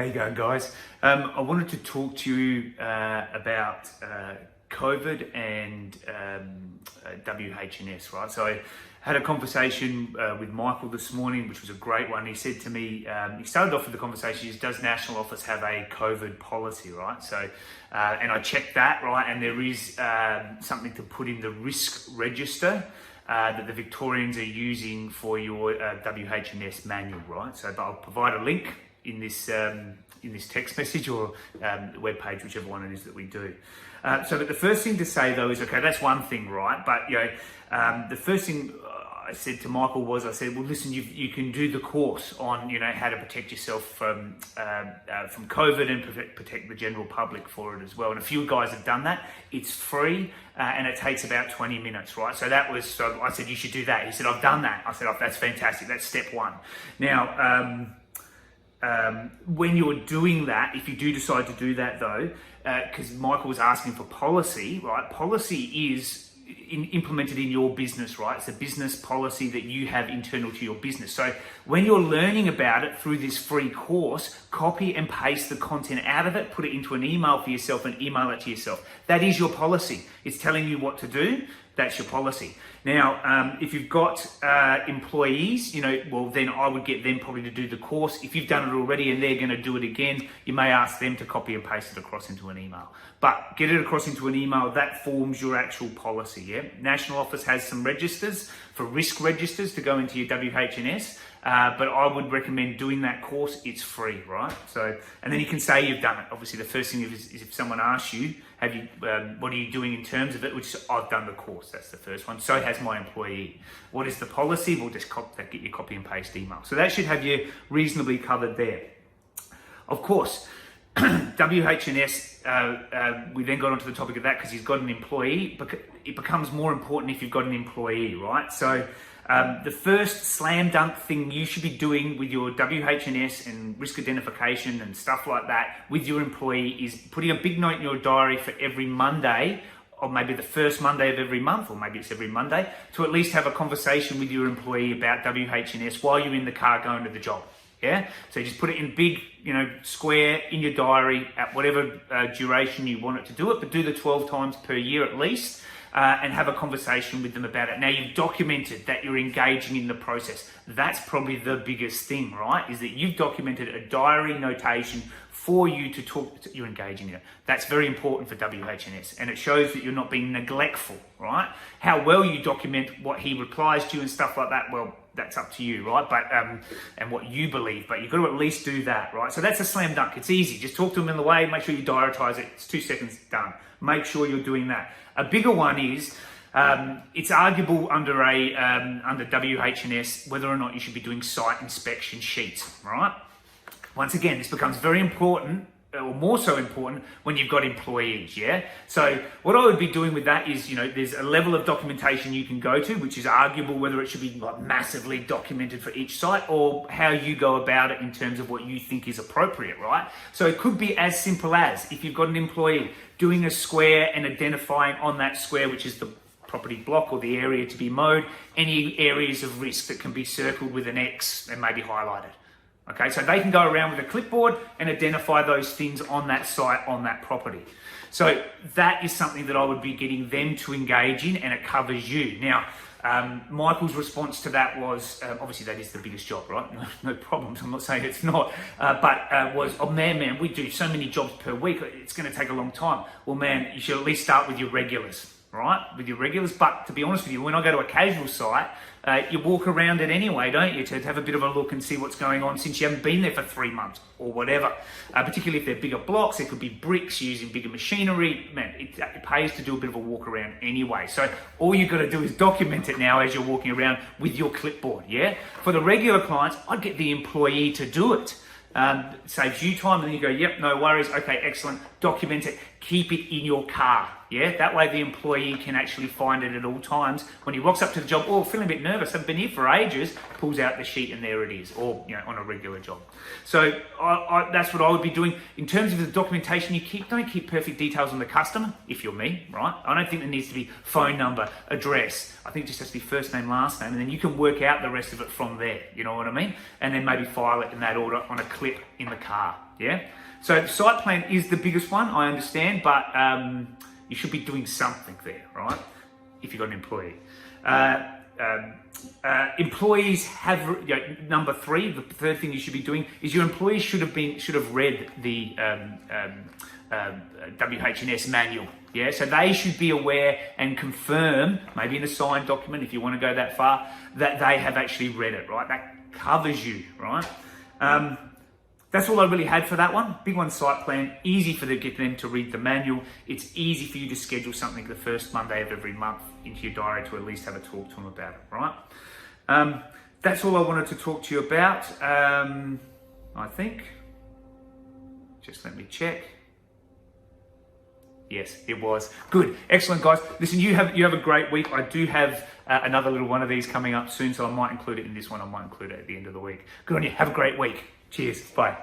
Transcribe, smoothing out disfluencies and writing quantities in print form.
How you going, guys? I wanted to talk to you about COVID and WH&S, right? So I had a conversation with Michael this morning, which was a great one. He said to me, he started off with the conversation, does National Office have a COVID policy, right? So, and I checked that, right? And there is something to put in the risk register that the Victorians are using for your WH&S manual, right? So I'll provide a link in this text message or web page, whichever one it is that we do. But the first thing to say though is, okay, that's one thing, right? But the first thing I said to Michael was, I said, well, listen, you can do the course on, how to protect yourself from COVID and protect the general public for it as well. And a few guys have done that. It's free and it takes about 20 minutes, right? So I said, you should do that. He said, I've done that. I said, oh, that's fantastic. That's step one. Now, when you're doing that, if you do decide to do that though, because Michael was asking for policy, right? Policy is implemented in your business, right? It's a business policy that you have internal to your business. So when you're learning about it through this free course, copy and paste the content out of it, put it into an email for yourself and email it to yourself. That is your policy. It's telling you what to do. That's your policy. Now, if you've got employees, well, then I would get them probably to do the course. If you've done it already and they're going to do it again, you may ask them to copy and paste it across into an email. But get it across into an email, that forms your actual policy, yeah? National Office has some registers for risk registers to go into your WH&S, but I would recommend doing that course. It's free, right? So, and then you can say you've done it. Obviously, the first thing is if someone asks you, what are you doing in terms of it? Which is, I've done the course. That's the first one. So has my employee. What is the policy? We'll just get your copy and paste email. So that should have you reasonably covered there. Of course, WH&S, we then got onto the topic of that because he's got an employee. It becomes more important if you've got an employee, right? So the first slam dunk thing you should be doing with your WH&S and risk identification and stuff like that with your employee is putting a big note in your diary for every Monday, or maybe the first Monday of every month, or maybe it's every Monday, to at least have a conversation with your employee about WH&S while you're in the car going to the job. Yeah, so you just put it in big, square in your diary at whatever duration you want it to do it, but do the 12 times per year at least, and have a conversation with them about it. Now you've documented that you're engaging in the process. That's probably the biggest thing, right? Is that you've documented a diary notation for you to talk, you're engaging in it. That's very important for WH&S, and it shows that you're not being neglectful, right? How well you document what he replies to you and stuff like that, well, that's up to you, right? But and what you believe, but you've got to at least do that, right? So that's a slam dunk. It's easy. Just talk to them in the way, make sure you diarise it. It's 2 seconds, done. Make sure you're doing that. A bigger one is, it's arguable under WH&S whether or not you should be doing site inspection sheets, right? Once again, this becomes very important, or more so important, when you've got employees, yeah? So what I would be doing with that is, there's a level of documentation you can go to, which is arguable whether it should be massively documented for each site or how you go about it in terms of what you think is appropriate, right? So it could be as simple as, if you've got an employee, doing a square and identifying on that square, which is the property block or the area to be mowed, any areas of risk that can be circled with an X and maybe highlighted. Okay, so they can go around with a clipboard and identify those things on that site, on that property. So that is something that I would be getting them to engage in, and it covers you. Now, Michael's response to that was, obviously that is the biggest job, right? No problems, I'm not saying it's not, but was, oh man, we do so many jobs per week, it's going to take a long time. Well, man, you should at least start with your regulars. Right, with your regulars. But to be honest with you, when I go to a casual site, you walk around it anyway, don't you, to have a bit of a look and see what's going on since you haven't been there for 3 months or whatever. Particularly if they're bigger blocks, it could be bricks using bigger machinery. Man, it pays to do a bit of a walk around anyway. So all you've got to do is document it now as you're walking around with your clipboard, yeah? For the regular clients, I'd get the employee to do it. Saves you time, and then you go, yep, no worries, okay, excellent, document it, keep it in your car. Yeah, that way the employee can actually find it at all times. When he rocks up to the job, oh, feeling a bit nervous, I've been here for ages, pulls out the sheet and there it is, or on a regular job. So that's what I would be doing. In terms of the documentation, don't keep perfect details on the customer, if you're me, right? I don't think there needs to be phone number, address. I think it just has to be first name, last name, and then you can work out the rest of it from there, you know what I mean? And then maybe file it in that order on a clip in the car, yeah? So the site plan is the biggest one, I understand, but you should be doing something there, right? If you've got an employee. Employees have, number 3, the third thing you should be doing is your employees should have read the WH&S manual. Yeah, so they should be aware and confirm, maybe in a signed document if you want to go that far, that they have actually read it, right? That covers you, right? That's all I really had for that one. Big one, site plan. Easy for get them to read the manual. It's easy for you to schedule something the first Monday of every month into your diary to at least have a talk to them about it, right? That's all I wanted to talk to you about. I think. Just let me check. Yes, it was. Good. Excellent, guys. Listen, you have a great week. I do have another little one of these coming up soon, so I might include it in this one. I might include it at the end of the week. Good on you. Have a great week. Cheers. Bye.